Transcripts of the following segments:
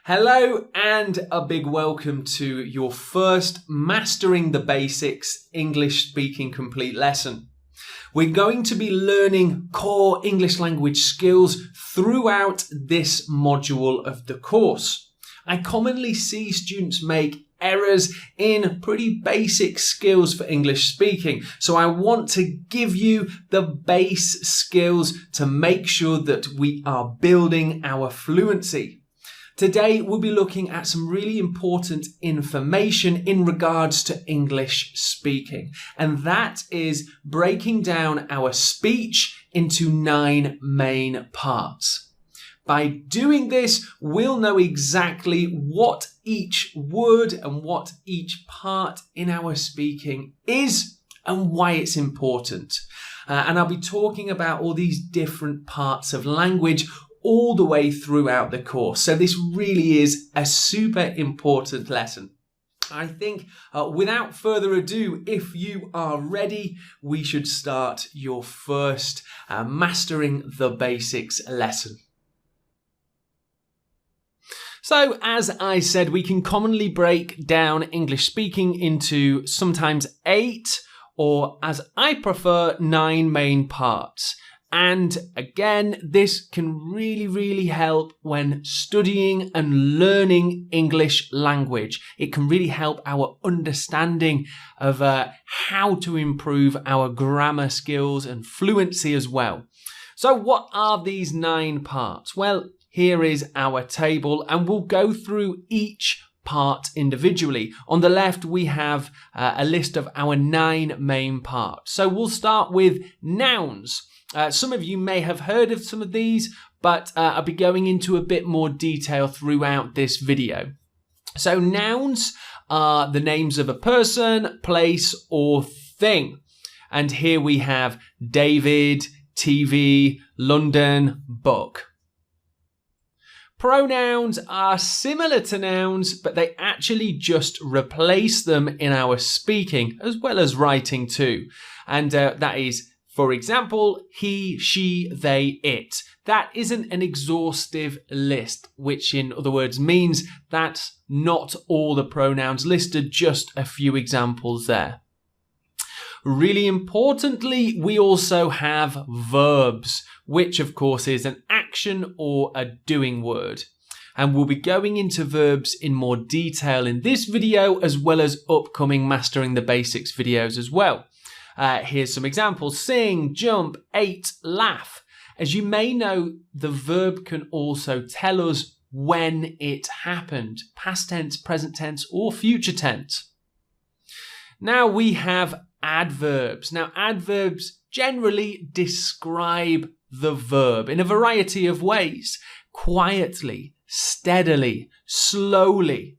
Hello and a big welcome to your first Mastering the Basics English Speaking Complete lesson. We're going to be learning core English language skills throughout this module of the course. I commonly see students make errors in pretty basic skills for English speaking. So I want to give you the base skills to make sure that we are building our fluency. Today, we'll be looking at some really important information in regards to English speaking, and that is breaking down our speech into 9 main parts. By doing this, we'll know exactly what each word and what each part in our speaking is and why it's important. And I'll be talking about all these different parts of language all the way throughout the course. So this really is a super important lesson. I think without further ado, if you are ready, we should start your first Mastering the Basics lesson. So, as I said, we can commonly break down English speaking into sometimes 8 or, as I prefer, 9 main parts. And again, this can really help when studying and learning English language. It can really help our understanding of how to improve our grammar skills and fluency as well. So what are these 9 parts? Well, here is our table and we'll go through each part individually. On the left, we have a list of our 9 main parts. So we'll start with nouns. Some of you may have heard of some of these, but I'll be going into a bit more detail throughout this video. So nouns are the names of a person, place, or thing. And here we have David, TV, London, book. Pronouns are similar to nouns, but they actually just replace them in our speaking as well as writing too. And that is, for example, he, she, they, it. That isn't an exhaustive list, which in other words means that's not all the pronouns listed, just a few examples there. Really importantly, we also have verbs, which of course is an action or a doing word. And we'll be going into verbs in more detail in this video, as well as upcoming Mastering the Basics videos as well. Here's some examples. Sing, jump, ate, laugh. As you may know, the verb can also tell us when it happened. Past tense, present tense, or future tense. Now we have adverbs. Now adverbs generally describe the verb in a variety of ways. Quietly, steadily, slowly.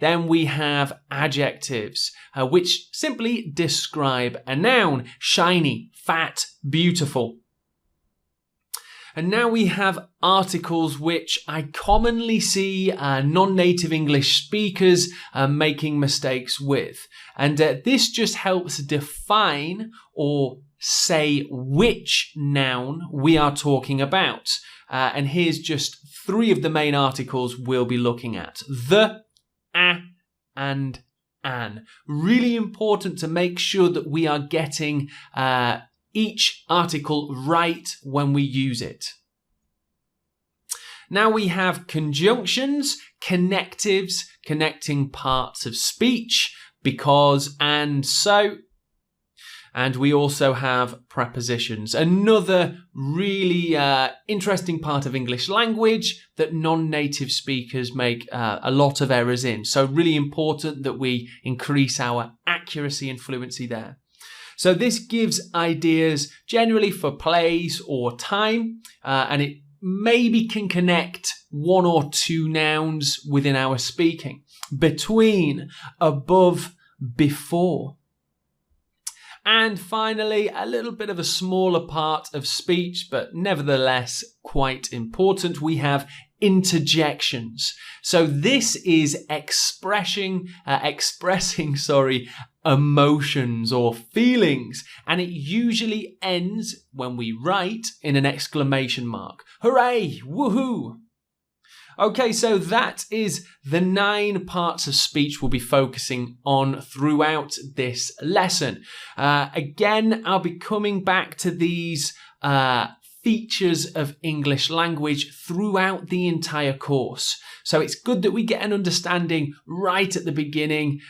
Then we have adjectives, which simply describe a noun. Shiny, fat, beautiful. And now we have articles, which I commonly see non-native English speakers making mistakes with. And this just helps define or say which noun we are talking about. And here's just 3 of the main articles we'll be looking at. The, a, and an. Really important to make sure that we are getting each article right when we use it. Now we have conjunctions, connectives, connecting parts of speech, because, and, so. And we also have prepositions, another really interesting part of English language that non-native speakers make a lot of errors in. So really important that we increase our accuracy and fluency there. So this gives ideas generally for place or time, and it maybe can connect 1 or 2 nouns within our speaking. Between, above, before. And finally, a little bit of a smaller part of speech, but nevertheless quite important. We have interjections. So this is expressing emotions or feelings, and it usually ends when we write in an exclamation mark. Hooray! Woohoo! Okay, so that is the 9 parts of speech we'll be focusing on throughout this lesson. Again, I'll be coming back to these features of English language throughout the entire course. So it's good that we get an understanding right at the beginning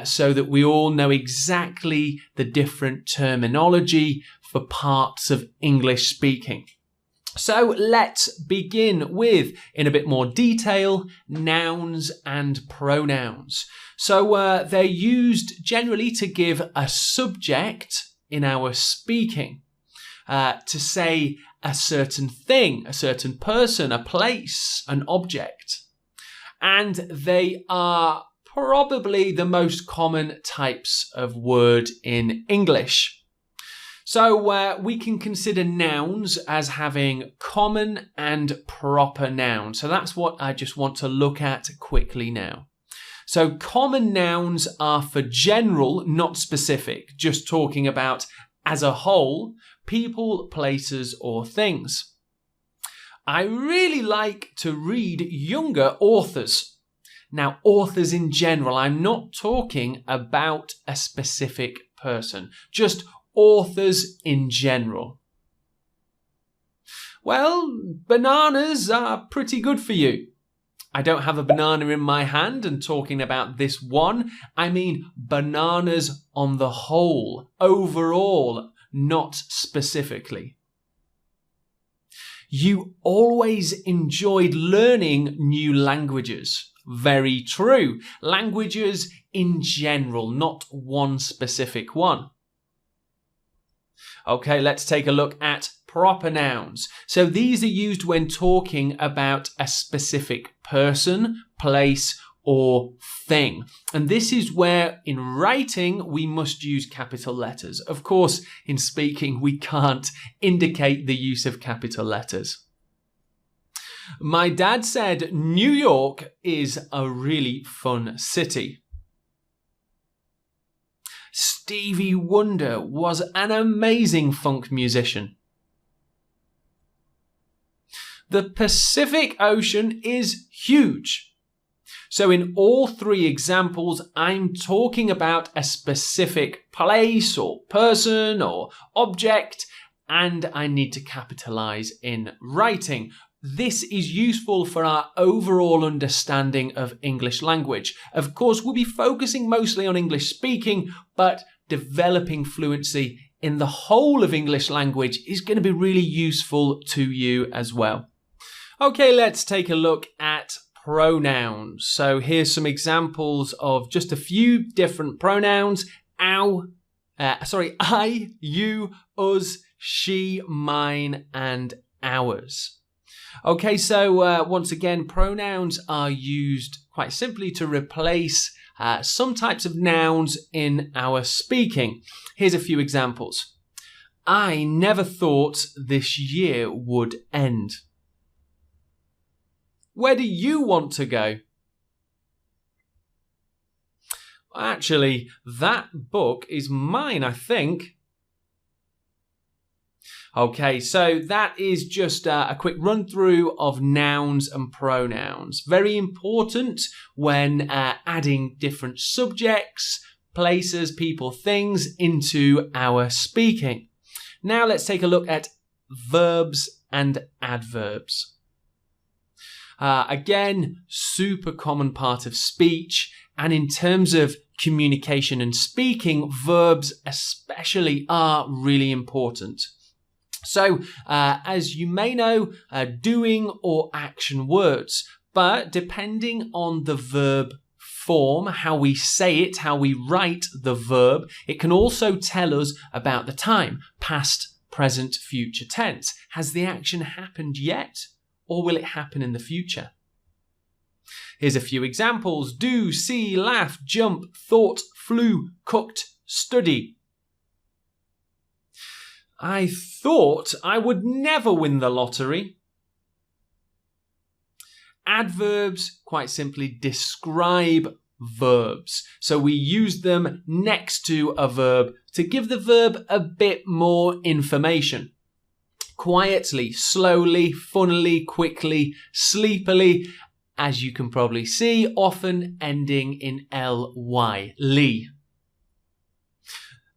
so that we all know exactly the different terminology for parts of English speaking. So let's begin with, in a bit more detail, nouns and pronouns. So they're used generally to give a subject in our speaking, to say a certain thing, a certain person, a place, an object. And they are probably the most common types of word in English. So we can consider nouns as having common and proper nouns. So that's what I just want to look at quickly now. So common nouns are for general, not specific, just talking about as a whole, people, places, or things. I really like to read younger authors. Now, authors in general, I'm not talking about a specific person, just authors in general. Well, bananas are pretty good for you. I don't have a banana in my hand and talking about this one. I mean bananas on the whole, overall, not specifically. You always enjoyed learning new languages. Very true. Languages in general, not one specific one. Okay, let's take a look at proper nouns. So these are used when talking about a specific person, place, or thing. And this is where in writing we must use capital letters. Of course, in speaking we can't indicate the use of capital letters. My dad said New York is a really fun city. Stevie Wonder was an amazing funk musician. The Pacific Ocean is huge. So in all 3 examples, I'm talking about a specific place or person or object, and I need to capitalize in writing. This is useful for our overall understanding of English language. Of course, we'll be focusing mostly on English speaking, but developing fluency in the whole of English language is going to be really useful to you as well. Okay, let's take a look at pronouns. So here's some examples of just a few different pronouns. I, you, us, she, mine, and ours. Okay, so once again, pronouns are used quite simply to replace some types of nouns in our speaking. Here's a few examples. I never thought this year would end. Where do you want to go? Actually, that book is mine, I think. Okay, so that is just a quick run through of nouns and pronouns. Very important when adding different subjects, places, people, things into our speaking. Now let's take a look at verbs and adverbs. Again, super common part of speech, and in terms of communication and speaking, verbs especially are really important. So, as you may know, doing or action words, but depending on the verb form, how we say it, how we write the verb, it can also tell us about the time, past, present, future tense. Has the action happened yet, or will it happen in the future? Here's a few examples. Do, see, laugh, jump, thought, flew, cooked, study. I thought I would never win the lottery. Adverbs quite simply describe verbs. So we use them next to a verb to give the verb a bit more information. Quietly, slowly, funnily, quickly, sleepily. as you can probably see, often ending in ly, Lee.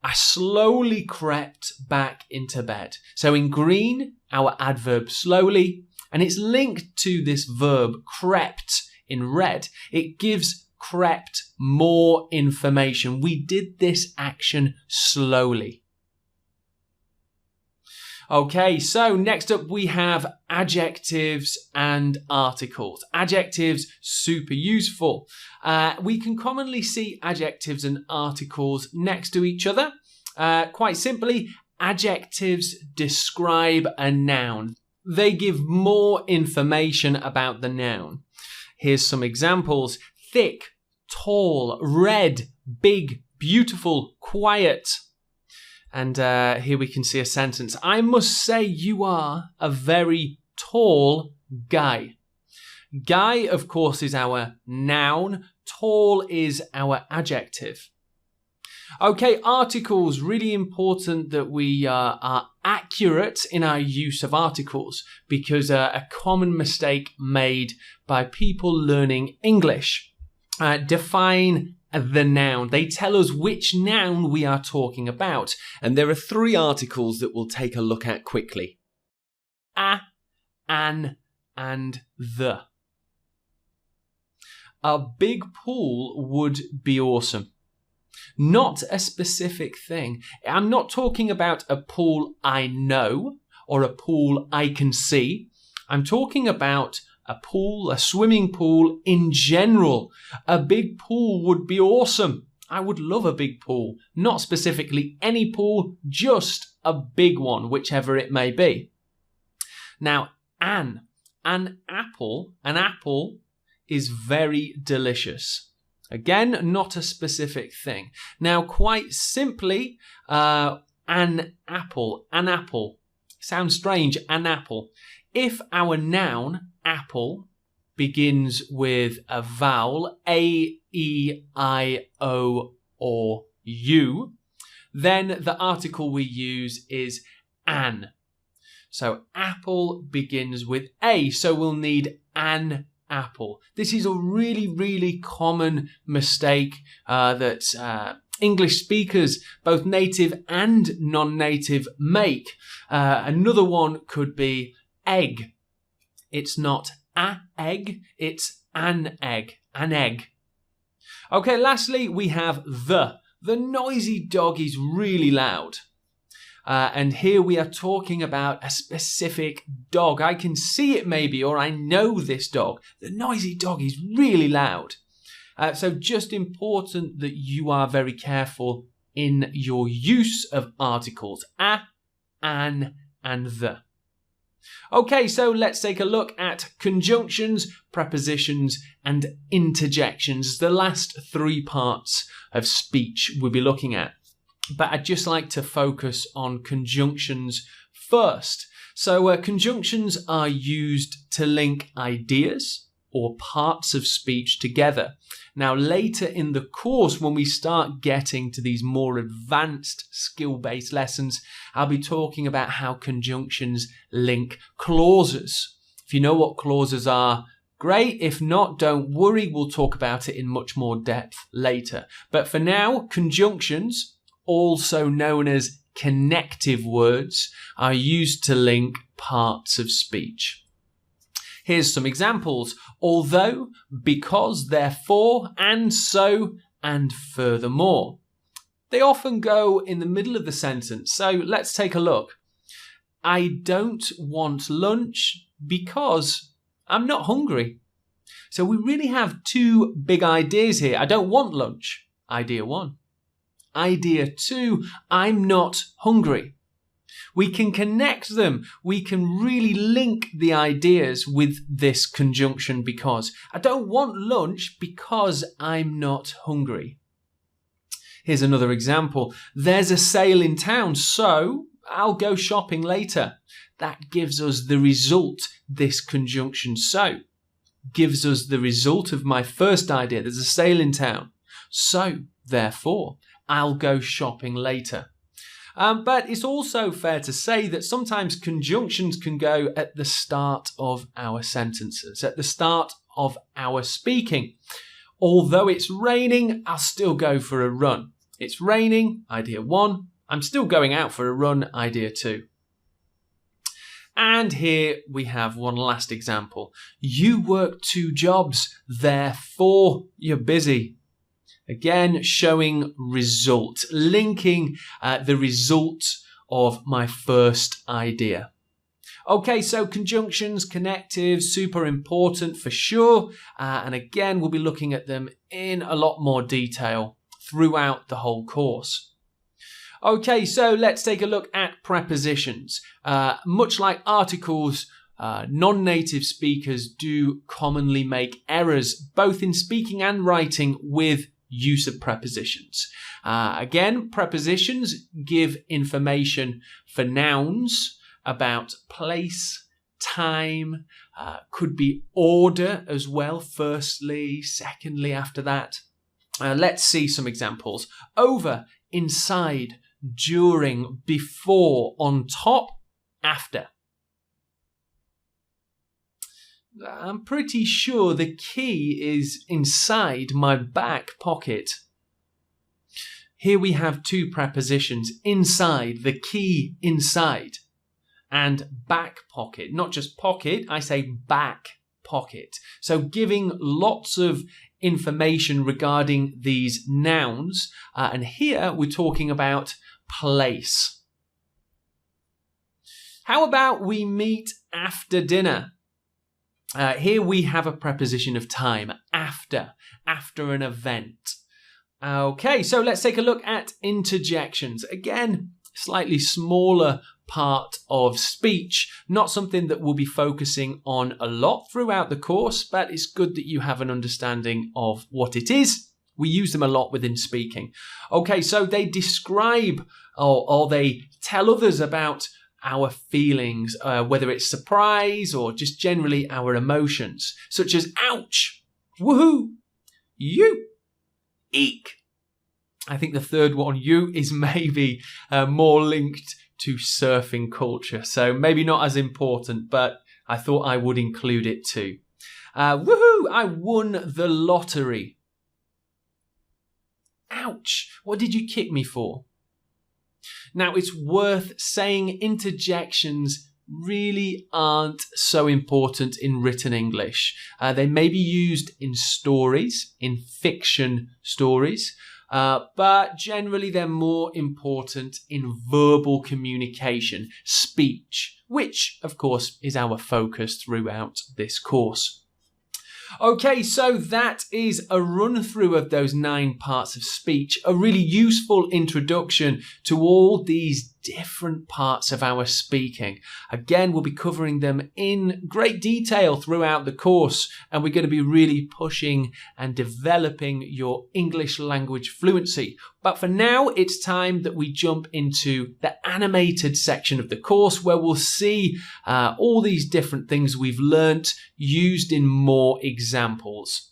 I slowly crept back into bed. So in green, our adverb slowly, and it's linked to this verb crept in red. It gives crept more information. We did this action slowly. Okay, so next up we have adjectives and articles. Adjectives, super useful. We can commonly see adjectives and articles next to each other. Quite simply, adjectives describe a noun. They give more information about the noun. Here's some examples. Thick, tall, red, big, beautiful, quiet. And here we can see a sentence. I must say you are a very tall guy. Guy, of course, is our noun. Tall is our adjective. Okay, articles, really important that we are accurate in our use of articles because a common mistake made by people learning English. Define the noun. They tell us which noun we are talking about. And there are 3 articles that we'll take a look at quickly. A, an, and the. A big pool would be awesome. Not a specific thing. I'm not talking about a pool I know or a pool I can see. I'm talking about a pool, a swimming pool in general. A big pool would be awesome. I would love a big pool. Not specifically any pool, just a big one, whichever it may be. Now, an apple is very delicious. Again, not a specific thing. Now, quite simply, an apple. Sounds strange, an apple. If our noun, apple, begins with a vowel, A, E, I, O, or U, then the article we use is an. So apple begins with A, so we'll need an apple. This is a really, really common mistake that English speakers, both native and non-native, make. Another one could be egg. It's not a egg, it's an egg. An egg. Okay, lastly, we have the. The noisy dog is really loud. And here we are talking about a specific dog. I can see it maybe, or I know this dog. The noisy dog is really loud. So just important that you are very careful in your use of articles. A, an, and the. Okay, so let's take a look at conjunctions, prepositions, and interjections, the last 3 parts of speech we'll be looking at. But I'd just like to focus on conjunctions first. So conjunctions are used to link ideas or parts of speech together. Now, later in the course, when we start getting to these more advanced skill-based lessons, I'll be talking about how conjunctions link clauses. If you know what clauses are, great. If not, don't worry. We'll talk about it in much more depth later. But for now, conjunctions, also known as connective words, are used to link parts of speech. Here's some examples. Although, because, therefore, and so, and furthermore. They often go in the middle of the sentence. So let's take a look. I don't want lunch because I'm not hungry. So we really have 2 big ideas here. I don't want lunch. Idea 1. Idea 2, I'm not hungry. We can connect them. We can really link the ideas with this conjunction because. I don't want lunch because I'm not hungry. Here's another example. There's a sale in town, so I'll go shopping later. That gives us the result, this conjunction so. Gives us the result of my first idea. There's a sale in town. So, therefore, I'll go shopping later. But it's also fair to say that sometimes conjunctions can go at the start of our sentences, at the start of our speaking. Although it's raining, I'll still go for a run. It's raining, idea 1. I'm still going out for a run, idea 2. And here we have one last example. You work 2 jobs, therefore you're busy. Again, showing result, linking the result of my first idea. Okay, so conjunctions, connectives, super important for sure. And again, we'll be looking at them in a lot more detail throughout the whole course. Okay, so let's take a look at prepositions. Much like articles, non-native speakers do commonly make errors, both in speaking and writing, with use of prepositions. Again, prepositions give information for nouns about place, time, could be order as well, firstly, secondly after that. Let's see some examples. Over, inside, during, before, on top, after. I'm pretty sure the key is inside my back pocket. Here we have 2 prepositions, inside, the key inside, and back pocket. Not just pocket, I say back pocket. So giving lots of information regarding these nouns. And here we're talking about place. How about we meet after dinner? Here we have a preposition of time, after an event. Okay, so let's take a look at interjections. Again, slightly smaller part of speech, not something that we'll be focusing on a lot throughout the course, but it's good that you have an understanding of what it is. We use them a lot within speaking. Okay, so they describe or they tell others about our feelings, whether it's surprise or just generally our emotions, such as ouch, woohoo, you, eek. I think the third one, you, is maybe more linked to surfing culture, so maybe not as important, but I thought I would include it too. Woohoo, I won the lottery. Ouch, what did you kick me for? Now, it's worth saying interjections really aren't so important in written English. They may be used in stories, in fiction stories, but generally they're more important in verbal communication, speech, which, of course, is our focus throughout this course. Okay, so that is a run through of those 9 parts of speech, a really useful introduction to all these different parts of our speaking. Again, we'll be covering them in great detail throughout the course, and we're going to be really pushing and developing your English language fluency. But for now, it's time that we jump into the animated section of the course, where we'll see all these different things we've learnt used in more examples.